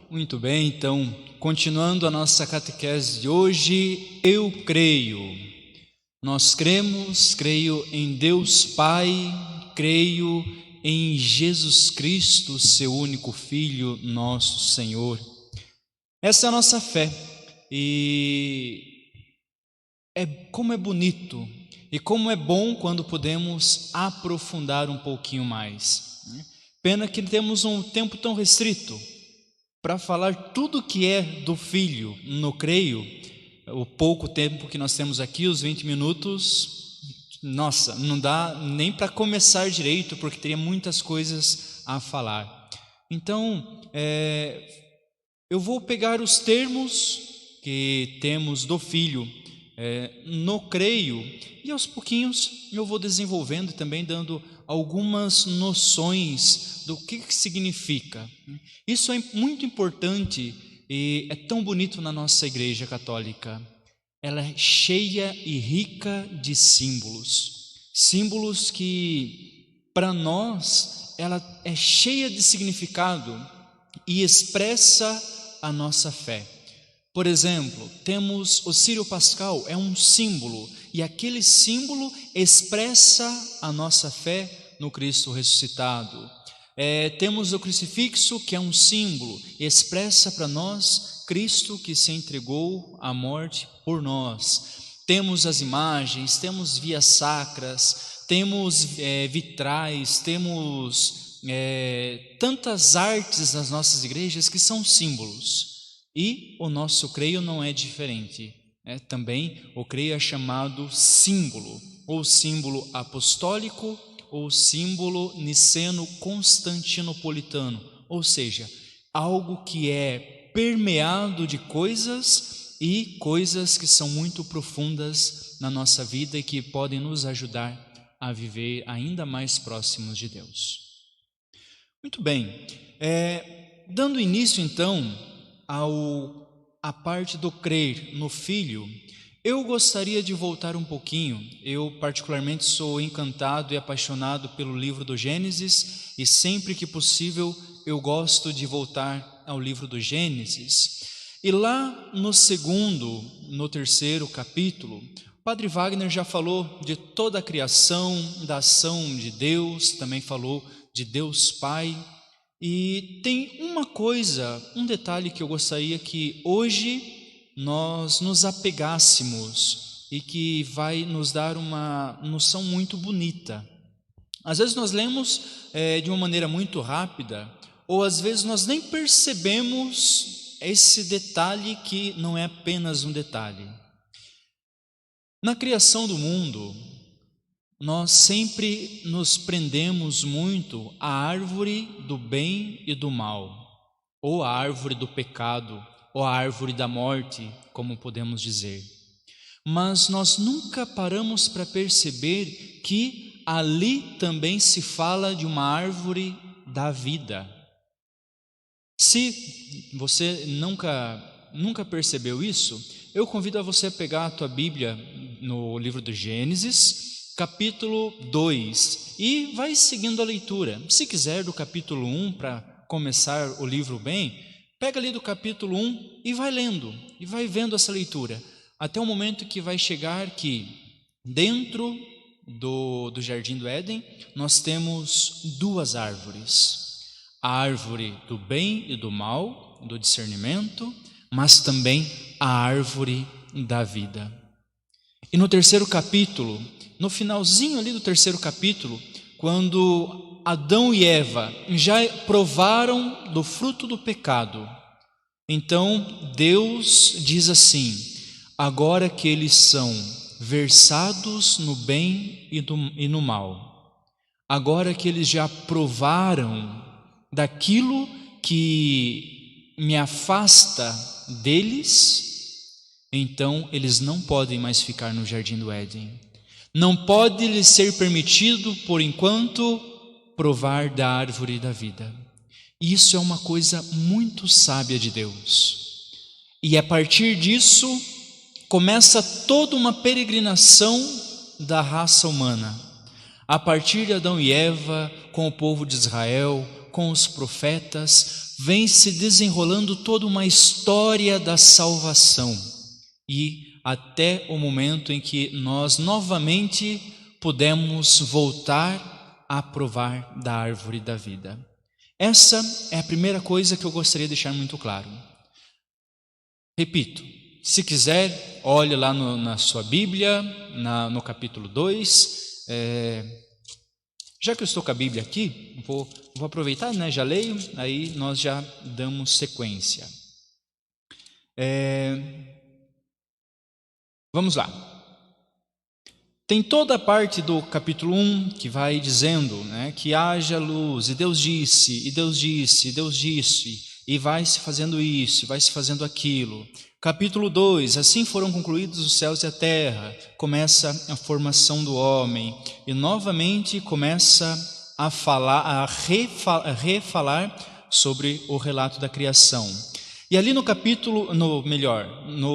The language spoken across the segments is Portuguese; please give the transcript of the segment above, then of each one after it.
Muito bem, então, continuando a nossa catequese de hoje, eu creio. Nós creio em Deus Pai, creio em Jesus Cristo, seu único Filho, nosso Senhor. Essa é a nossa fé e como é bonito e como é bom quando podemos aprofundar um pouquinho mais. Pena que temos um tempo tão restrito para falar tudo que é do Filho no creio. O pouco tempo que nós temos aqui, os 20 minutos, nossa, não dá nem para começar direito, porque teria muitas coisas a falar. Então, eu vou pegar os termos que temos do Filho no creio, e aos pouquinhos eu vou desenvolvendo e também dando algumas noções do que significa. Isso é muito importante e é tão bonito na nossa Igreja Católica. Ela é cheia e rica de símbolos que para nós ela é cheia de significado e expressa a nossa fé. Por exemplo, temos o Círio Pascal, é um símbolo, e aquele símbolo expressa a nossa fé no Cristo ressuscitado. Temos o crucifixo, que é um símbolo, e expressa para nós Cristo que se entregou à morte por nós. Temos as imagens, temos vias sacras, temos vitrais, temos tantas artes nas nossas igrejas que são símbolos. E o nosso creio não é diferente. Também o creio é chamado símbolo, ou símbolo apostólico, ou símbolo niceno-constantinopolitano, ou seja, algo que é permeado de coisas e coisas que são muito profundas na nossa vida e que podem nos ajudar a viver ainda mais próximos de Deus. Muito bem, dando início então a parte do crer no Filho, eu gostaria de voltar um pouquinho. Eu particularmente sou encantado e apaixonado pelo livro do Gênesis, e sempre que possível eu gosto de voltar ao livro do Gênesis. E lá no terceiro capítulo, o Padre Wagner já falou de toda a criação, da ação de Deus, também falou de Deus Pai. E tem um detalhe que eu gostaria que hoje nós nos apegássemos e que vai nos dar uma noção muito bonita. Às vezes nós lemos de uma maneira muito rápida, ou às vezes nós nem percebemos esse detalhe que não é apenas um detalhe. Na criação do mundo, nós sempre nos prendemos muito à árvore do bem e do mal, ou à árvore do pecado, ou à árvore da morte, como podemos dizer. Mas nós nunca paramos para perceber que ali também se fala de uma árvore da vida. Se você nunca percebeu isso, eu convido a você a pegar a tua Bíblia no livro do Gênesis, capítulo 2, e vai seguindo a leitura. Se quiser do capítulo 1 para começar o livro bem, pega ali do capítulo 1 e vai lendo, e vai vendo essa leitura, até o momento que vai chegar que dentro do Jardim do Éden nós temos duas árvores. A árvore do bem e do mal, do discernimento, mas também a árvore da vida. E no terceiro capítulo, no finalzinho ali do terceiro capítulo, quando Adão e Eva já provaram do fruto do pecado, então Deus diz assim: agora que eles são versados no bem e no mal, agora que eles já provaram daquilo que me afasta deles, então eles não podem mais ficar no Jardim do Éden. Não pode lhes ser permitido, por enquanto, provar da árvore da vida. Isso é uma coisa muito sábia de Deus. E a partir disso, começa toda uma peregrinação da raça humana. A partir de Adão e Eva, com o povo de Israel, com os profetas, vem se desenrolando toda uma história da salvação e até o momento em que nós novamente podemos voltar a provar da árvore da vida. Essa é a primeira coisa que eu gostaria de deixar muito claro. Repito, se quiser, olhe lá na sua Bíblia, no capítulo 2. Já que eu estou com a Bíblia aqui, vou aproveitar, né? Já leio, aí nós já damos sequência. Vamos lá. Tem toda a parte do capítulo 1 que vai dizendo, né, que haja luz, e Deus disse, e Deus disse, e Deus disse, e vai se fazendo isso, e vai se fazendo aquilo. Capítulo 2, assim foram concluídos os céus e a terra, começa a formação do homem, e novamente começa a refalar sobre o relato da criação. E ali no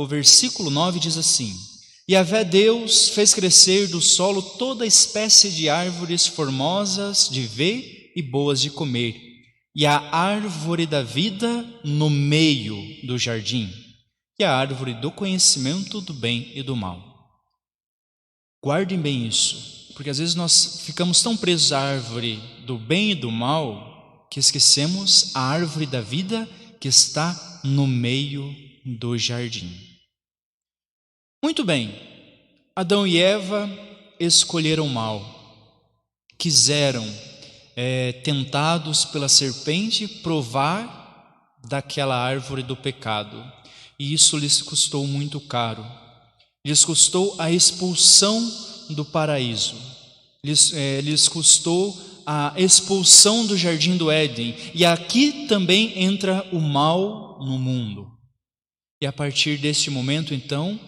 versículo 9 diz assim: Yahvé Deus fez crescer do solo toda espécie de árvores formosas de ver e boas de comer, e a árvore da vida no meio do jardim, e a árvore do conhecimento do bem e do mal. Guardem bem isso, porque às vezes nós ficamos tão presos à árvore do bem e do mal que esquecemos a árvore da vida que está no meio do jardim. Muito bem, Adão e Eva escolheram mal, quiseram, tentados pela serpente, provar daquela árvore do pecado, e isso lhes custou muito caro, lhes custou a expulsão do paraíso, lhes custou a expulsão do jardim do Éden, e aqui também entra o mal no mundo, e a partir deste momento então,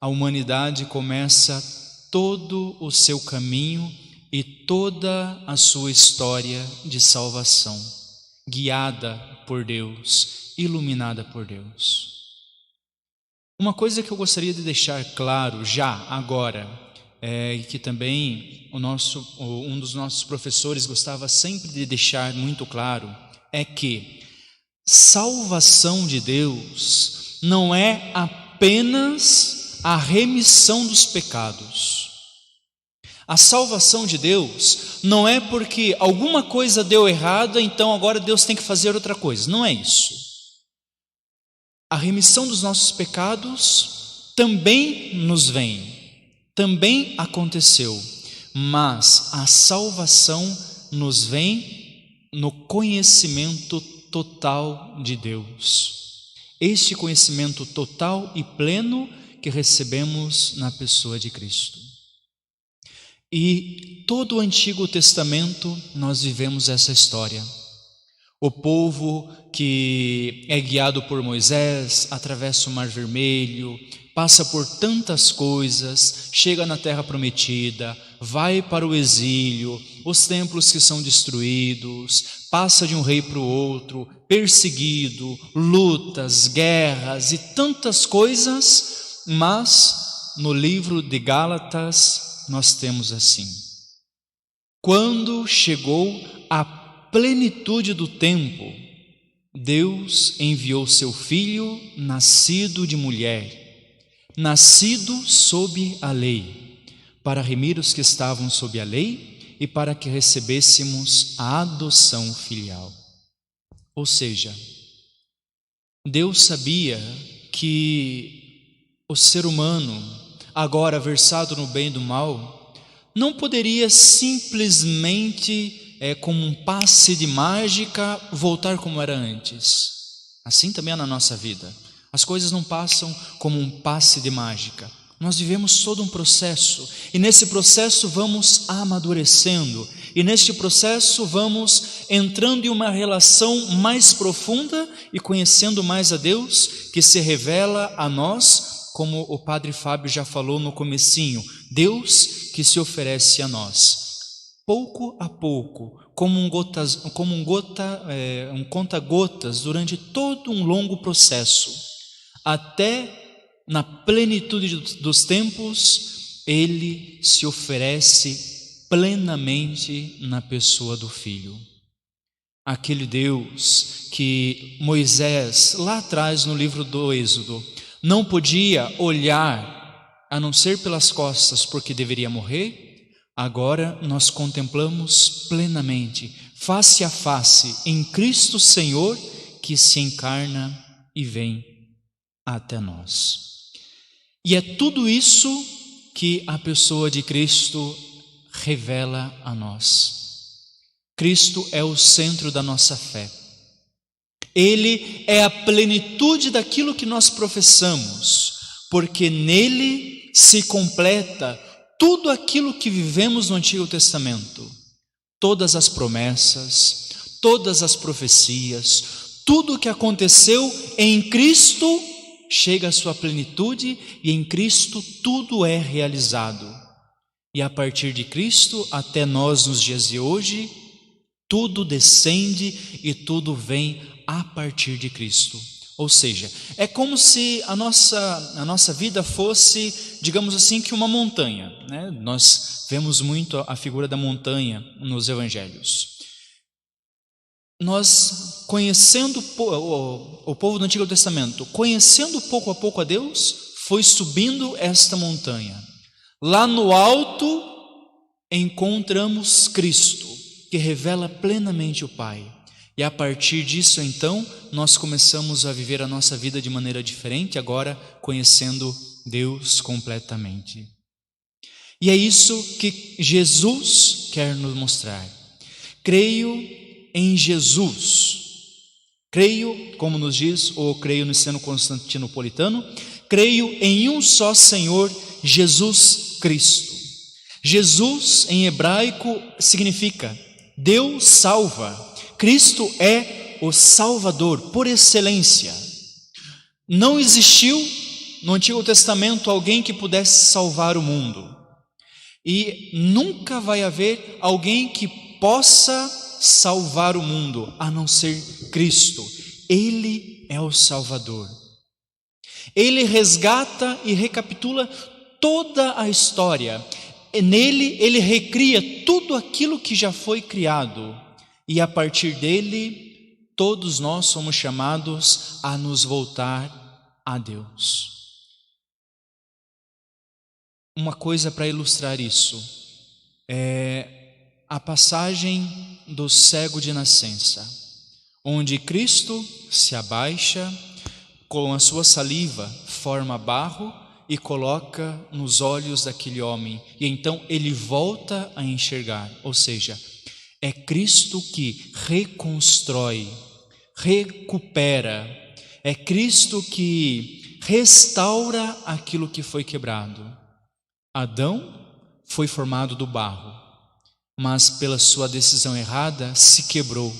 a humanidade começa todo o seu caminho e toda a sua história de salvação, guiada por Deus, iluminada por Deus. Uma coisa que eu gostaria de deixar claro já agora, e que também um dos nossos professores gostava sempre de deixar muito claro, é que salvação de Deus não é apenas a remissão dos pecados. A salvação de Deus não é porque alguma coisa deu errado, então agora Deus tem que fazer outra coisa. Não é isso. A remissão dos nossos pecados também nos vem, também aconteceu, mas a salvação nos vem no conhecimento total de Deus. Este conhecimento total e pleno que recebemos na pessoa de Cristo. E todo o Antigo Testamento nós vivemos essa história. O povo que é guiado por Moisés, atravessa o Mar Vermelho, passa por tantas coisas, chega na Terra Prometida, vai para o exílio, os templos que são destruídos, passa de um rei para o outro, perseguido, lutas, guerras e tantas coisas. Mas no livro de Gálatas nós temos assim: quando chegou a plenitude do tempo, Deus enviou seu Filho, nascido de mulher, nascido sob a lei, para remir os que estavam sob a lei e para que recebêssemos a adoção filial. Ou seja, Deus sabia que o ser humano, agora versado no bem e no mal, não poderia simplesmente, como um passe de mágica, voltar como era antes. Assim também é na nossa vida. As coisas não passam como um passe de mágica. Nós vivemos todo um processo, e nesse processo vamos amadurecendo, e neste processo vamos entrando em uma relação mais profunda e conhecendo mais a Deus, que se revela a nós, como o Padre Fábio já falou no comecinho, Deus que se oferece a nós, pouco a pouco, como um conta-gotas durante todo um longo processo, até na plenitude dos tempos, Ele se oferece plenamente na pessoa do Filho. aquele Deus que Moisés, lá atrás no livro do Êxodo, não podia olhar a não ser pelas costas porque deveria morrer, agora nós contemplamos plenamente, face a face, em Cristo Senhor, que se encarna e vem até nós. E é tudo isso que a pessoa de Cristo revela a nós. Cristo é o centro da nossa fé. Ele é a plenitude daquilo que nós professamos, porque nele se completa tudo aquilo que vivemos no Antigo Testamento. Todas as promessas, todas as profecias, tudo o que aconteceu em Cristo chega à sua plenitude e em Cristo tudo é realizado. E a partir de Cristo até nós nos dias de hoje, tudo descende e tudo vem a partir de Cristo. Ou seja, é como se a nossa vida fosse, digamos assim, que uma montanha, né? Nós vemos muito a figura da montanha nos evangelhos. Nós, conhecendo o povo do Antigo Testamento, conhecendo pouco a pouco a Deus, foi subindo esta montanha. Lá no alto encontramos Cristo, que revela plenamente o Pai. E a partir disso, então, nós começamos a viver a nossa vida de maneira diferente, agora conhecendo Deus completamente. E é isso que Jesus quer nos mostrar. Creio em Jesus. Creio, como nos diz, ou creio no ensino constantinopolitano, creio em um só Senhor, Jesus Cristo. Jesus, em hebraico, significa Deus salva. Cristo é o Salvador por excelência. Não existiu no Antigo Testamento alguém que pudesse salvar o mundo. E nunca vai haver alguém que possa salvar o mundo, a não ser Cristo. Ele é o Salvador. Ele resgata e recapitula toda a história. Nele, ele recria tudo aquilo que já foi criado. E a partir dele, todos nós somos chamados a nos voltar a Deus. Uma coisa para ilustrar isso é a passagem do cego de nascença, onde Cristo se abaixa, com a sua saliva forma barro e coloca nos olhos daquele homem, e então ele volta a enxergar. Ou seja, é Cristo que reconstrói, recupera, é Cristo que restaura aquilo que foi quebrado. Adão foi formado do barro, mas pela sua decisão errada se quebrou.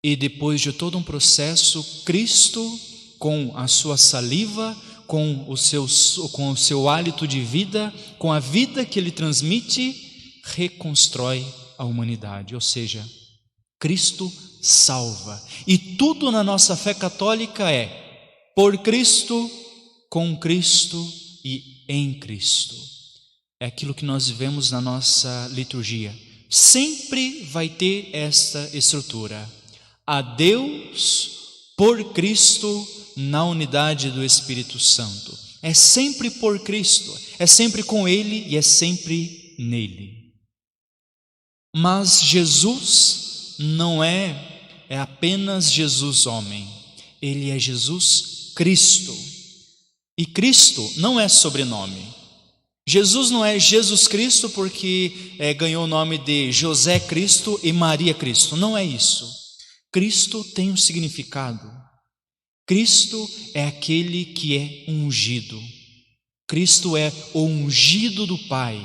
E depois de todo um processo, Cristo, com a sua saliva, com o seu hálito de vida, com a vida que ele transmite, reconstrói a humanidade. Ou seja, Cristo salva. E tudo na nossa fé católica é por Cristo, com Cristo e em Cristo. É aquilo que nós vivemos na nossa liturgia. Sempre vai ter esta estrutura. A Deus por Cristo na unidade do Espírito Santo. É sempre por Cristo, é sempre com Ele e é sempre nele. Mas Jesus não é apenas Jesus homem, Ele é Jesus Cristo. E Cristo não é sobrenome. Jesus não é Jesus Cristo porque ganhou o nome de José Cristo e Maria Cristo. Não é isso. Cristo tem um significado. Cristo é aquele que é ungido. Cristo é o ungido do Pai.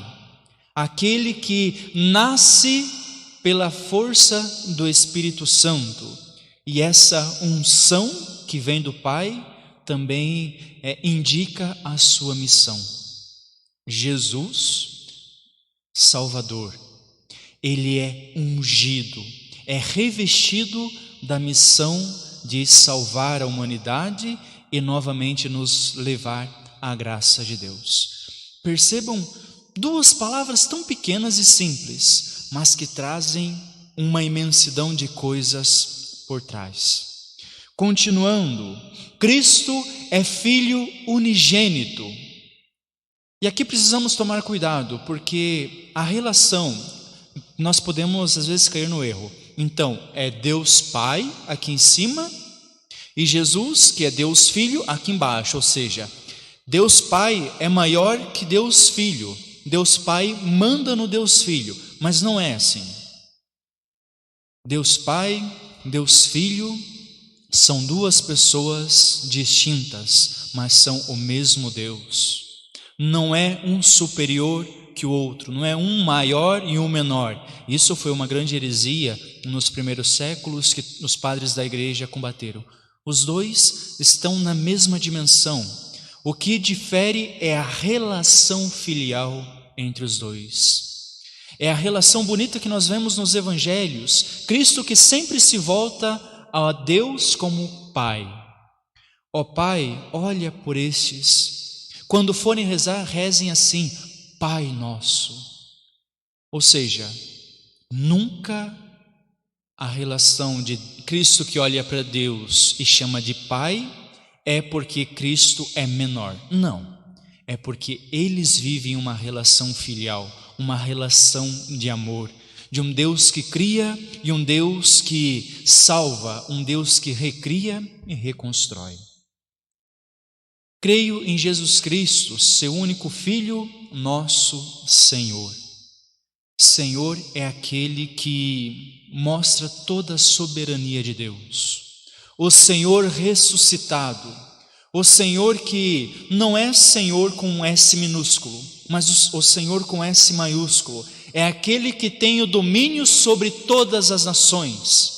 Aquele que nasce pela força do Espírito Santo. E essa unção que vem do Pai também indica a sua missão. Jesus, Salvador, Ele é ungido, é revestido da missão de salvar a humanidade e novamente nos levar à graça de Deus. Percebam duas palavras tão pequenas e simples, mas que trazem uma imensidão de coisas por trás. Continuando, Cristo é Filho unigênito. E aqui precisamos tomar cuidado, porque a relação, nós podemos às vezes cair no erro. Então, é Deus Pai aqui em cima e Jesus, que é Deus Filho, aqui embaixo. Ou seja, Deus Pai é maior que Deus Filho. Deus Pai manda no Deus Filho, mas não é assim. Deus Pai, Deus Filho são duas pessoas distintas, mas são o mesmo Deus. Não é um superior que o outro, não é um maior e um menor. Isso foi uma grande heresia nos primeiros séculos que os padres da igreja combateram. Os dois estão na mesma dimensão. O que difere é a relação filial entre os dois. É a relação bonita que nós vemos nos evangelhos. Cristo que sempre se volta a Deus como Pai. Ó Pai, olha por estes. Quando forem rezar, rezem assim: Pai nosso. Ou seja, nunca a relação de Cristo que olha para Deus e chama de Pai é porque Cristo é menor. Não, é porque eles vivem uma relação filial, uma relação de amor, de um Deus que cria e um Deus que salva, um Deus que recria e reconstrói. Creio em Jesus Cristo, seu único Filho, nosso Senhor. Senhor é aquele que mostra toda a soberania de Deus. O Senhor ressuscitado, o Senhor que não é Senhor com um S minúsculo, mas o Senhor com S maiúsculo. É aquele que tem o domínio sobre todas as nações.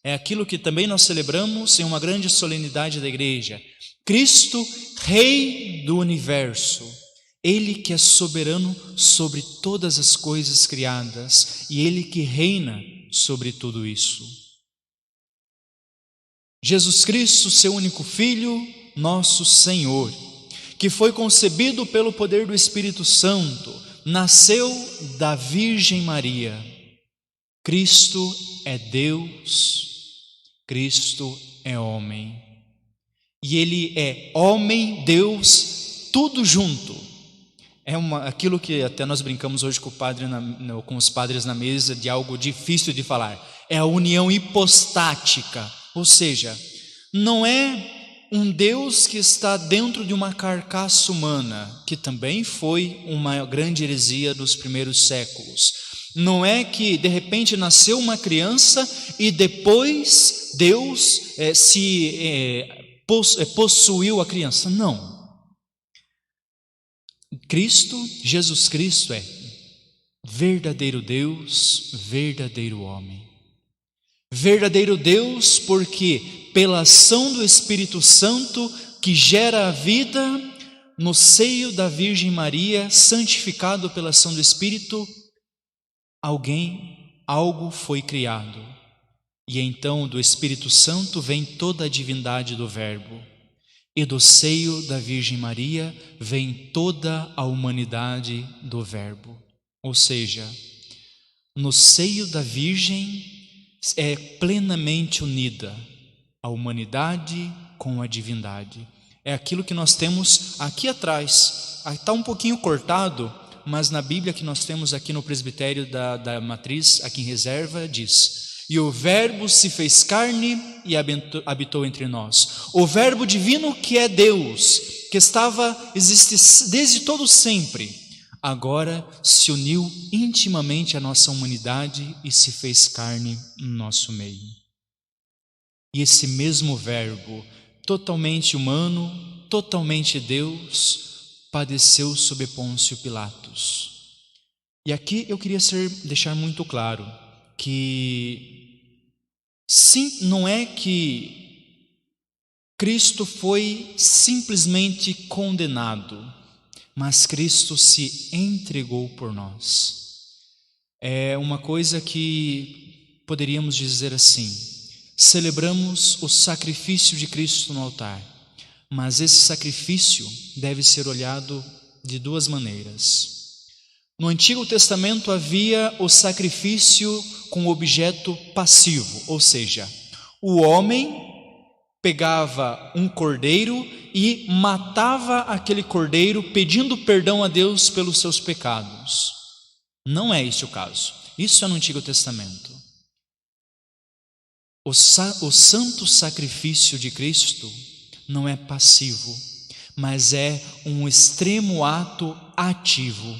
É aquilo que também nós celebramos em uma grande solenidade da igreja. Cristo, Rei do universo. Ele que é soberano sobre todas as coisas criadas e Ele que reina sobre tudo isso. Jesus Cristo, seu único Filho, nosso Senhor, que foi concebido pelo poder do Espírito Santo, nasceu da Virgem Maria. Cristo é Deus, Cristo é homem. E Ele é homem, Deus, tudo junto. Aquilo que até nós brincamos hoje com os padres na mesa, de algo difícil de falar. É a união hipostática, ou seja, não é um Deus que está dentro de uma carcaça humana, que também foi uma grande heresia dos primeiros séculos. Não é que de repente nasceu uma criança e depois Deus possuiu a criança. Não. Jesus Cristo é verdadeiro Deus, verdadeiro homem. Verdadeiro Deus porque pela ação do Espírito Santo que gera a vida no seio da Virgem Maria, santificado pela ação do Espírito, algo foi criado. E então do Espírito Santo vem toda a divindade do Verbo. E do seio da Virgem Maria vem toda a humanidade do Verbo. Ou seja, no seio da Virgem é plenamente unida a humanidade com a divindade. É aquilo que nós temos aqui atrás. Está um pouquinho cortado, mas na Bíblia que nós temos aqui no presbitério da Matriz, aqui em reserva, diz: e o Verbo se fez carne e habitou entre nós. O Verbo divino que é Deus, que existe desde todo sempre, agora se uniu intimamente à nossa humanidade e se fez carne no nosso meio. E esse mesmo Verbo, totalmente humano, totalmente Deus, padeceu sob Pôncio Pilatos. E aqui eu queria deixar muito claro que sim, não é que Cristo foi simplesmente condenado, mas Cristo se entregou por nós. É uma coisa que poderíamos dizer assim: celebramos o sacrifício de Cristo no altar, mas esse sacrifício deve ser olhado de duas maneiras. No Antigo Testamento havia o sacrifício com objeto passivo, ou seja, o homem pegava um cordeiro e matava aquele cordeiro pedindo perdão a Deus pelos seus pecados. Não é esse o caso. Isso é no Antigo Testamento. O santo sacrifício de Cristo não é passivo, mas é um extremo ato ativo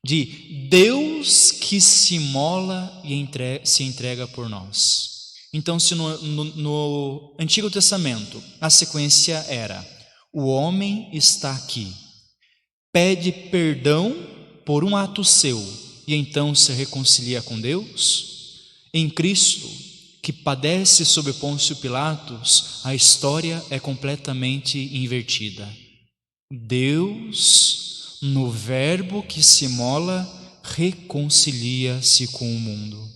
de Deus que se imola e se entrega por nós. Então, se no Antigo Testamento a sequência era: o homem está aqui, pede perdão por um ato seu e então se reconcilia com Deus. Em Cristo, que padece sob Pôncio Pilatos, a história é completamente invertida. Deus, no Verbo que se imola, reconcilia-se com o mundo.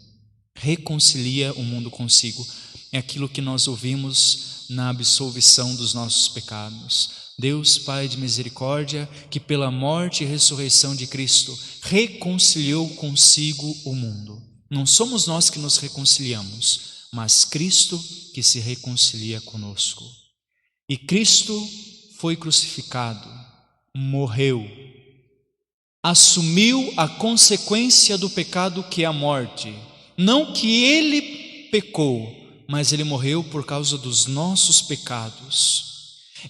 Reconcilia o mundo consigo. É aquilo que nós ouvimos na absolvição dos nossos pecados. Deus, Pai de misericórdia, que pela morte e ressurreição de Cristo reconciliou consigo o mundo. Não somos nós que nos reconciliamos, mas Cristo que se reconcilia conosco. E Cristo foi crucificado, morreu, assumiu a consequência do pecado que é a morte. Não que ele pecou, mas ele morreu por causa dos nossos pecados.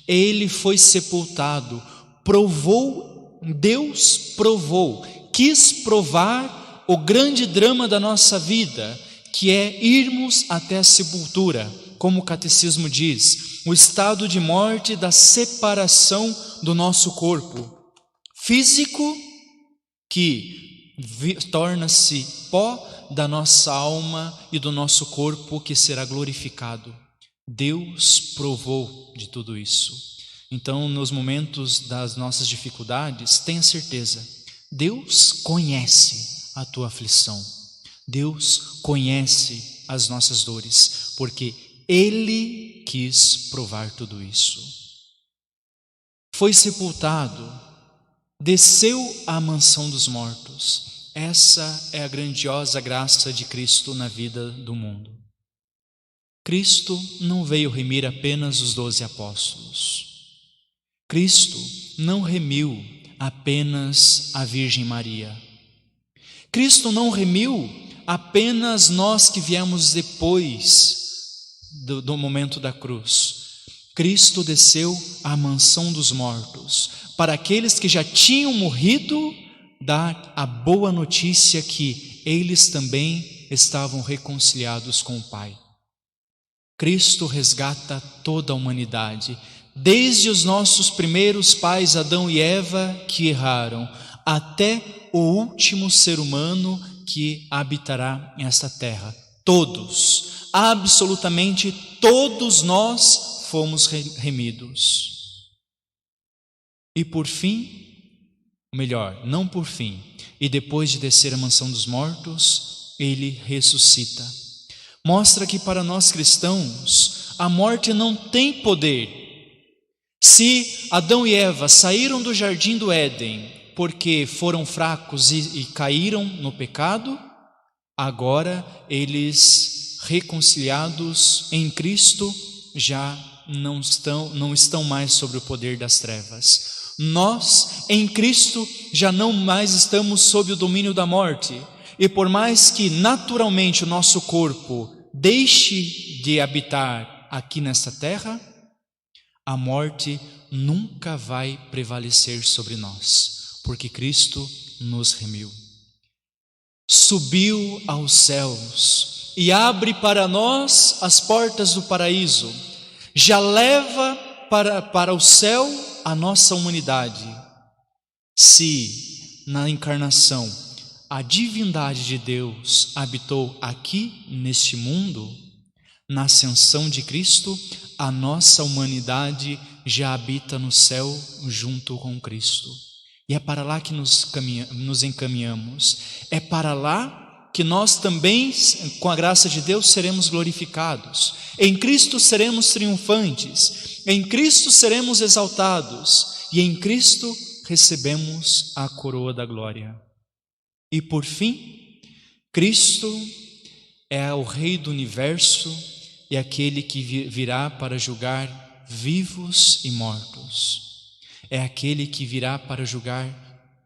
Ele foi sepultado, Deus provou, quis provar o grande drama da nossa vida, que é irmos até a sepultura, como o catecismo diz, o estado de morte da separação do nosso corpo físico, que torna-se pó, da nossa alma e do nosso corpo que será glorificado. Deus provou de tudo isso. Então, nos momentos das nossas dificuldades, tenha certeza, Deus conhece a tua aflição. Deus conhece as nossas dores, porque Ele quis provar tudo isso. Foi sepultado, desceu à mansão dos mortos. Essa é a grandiosa graça de Cristo na vida do mundo. Cristo não veio remir apenas os 12 apóstolos. Cristo não remiu apenas a Virgem Maria. Cristo não remiu apenas nós que viemos depois do momento da cruz. Cristo desceu à mansão dos mortos, para aqueles que já tinham morrido, dar a boa notícia que eles também estavam reconciliados com o Pai. Cristo resgata toda a humanidade, desde os nossos primeiros pais Adão e Eva que erraram, até o último ser humano que habitará nesta terra. Todos, absolutamente todos nós fomos remidos. E por fim, melhor, não por fim, e depois de descer à mansão dos mortos, ele ressuscita. Mostra que para nós cristãos, a morte não tem poder. Se Adão e Eva saíram do jardim do Éden porque foram fracos e caíram no pecado, agora eles, reconciliados em Cristo, já não estão mais sob o poder das trevas. Nós, em Cristo, já não mais estamos sob o domínio da morte. E por mais que naturalmente o nosso corpo deixe de habitar aqui nesta terra, a morte nunca vai prevalecer sobre nós, porque Cristo nos remiu. Subiu aos céus e abre para nós as portas do paraíso. Já leva para o céu a nossa humanidade. Se na encarnação a divindade de Deus habitou aqui neste mundo, na ascensão de Cristo, a nossa humanidade já habita no céu junto com Cristo. E é para lá que nos encaminhamos. É para lá que nós também, com a graça de Deus, seremos glorificados. Em Cristo seremos triunfantes. Em Cristo seremos exaltados. E em Cristo recebemos a coroa da glória. E por fim, Cristo é o Rei do universo e aquele que virá para julgar vivos e mortos. É aquele que virá para julgar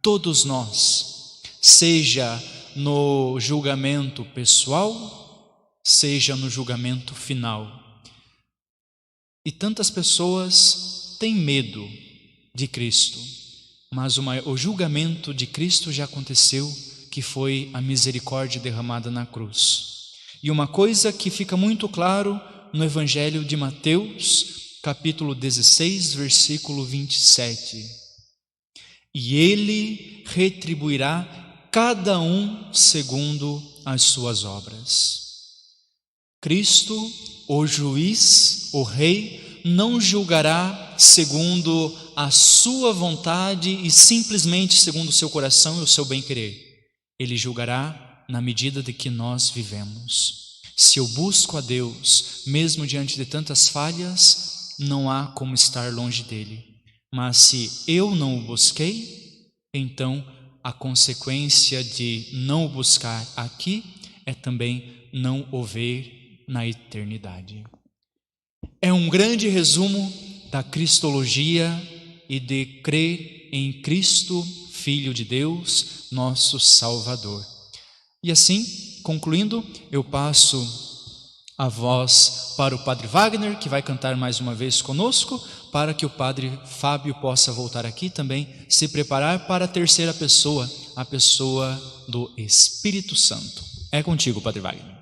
todos nós, seja no julgamento pessoal, seja no julgamento final. E tantas pessoas têm medo de Cristo, mas o julgamento de Cristo já aconteceu, que foi a misericórdia derramada na cruz. E uma coisa que fica muito claro no Evangelho de Mateus, capítulo 16, versículo 27. E Ele retribuirá cada um segundo as suas obras. Cristo, o juiz, o Rei, não julgará segundo a sua vontade e simplesmente segundo o seu coração e o seu bem-querer. Ele julgará na medida de que nós vivemos. Se eu busco a Deus, mesmo diante de tantas falhas, não há como estar longe dele. Mas se eu não o busquei, então a consequência de não o buscar aqui é também não o ver na eternidade. É um grande resumo da cristologia e de crer em Cristo, Filho de Deus, nosso Salvador. E assim, concluindo, eu passo a voz para o Padre Wagner, que vai cantar mais uma vez conosco, para que o Padre Fábio possa voltar aqui também, se preparar para a terceira pessoa, a pessoa do Espírito Santo. É contigo, Padre Wagner.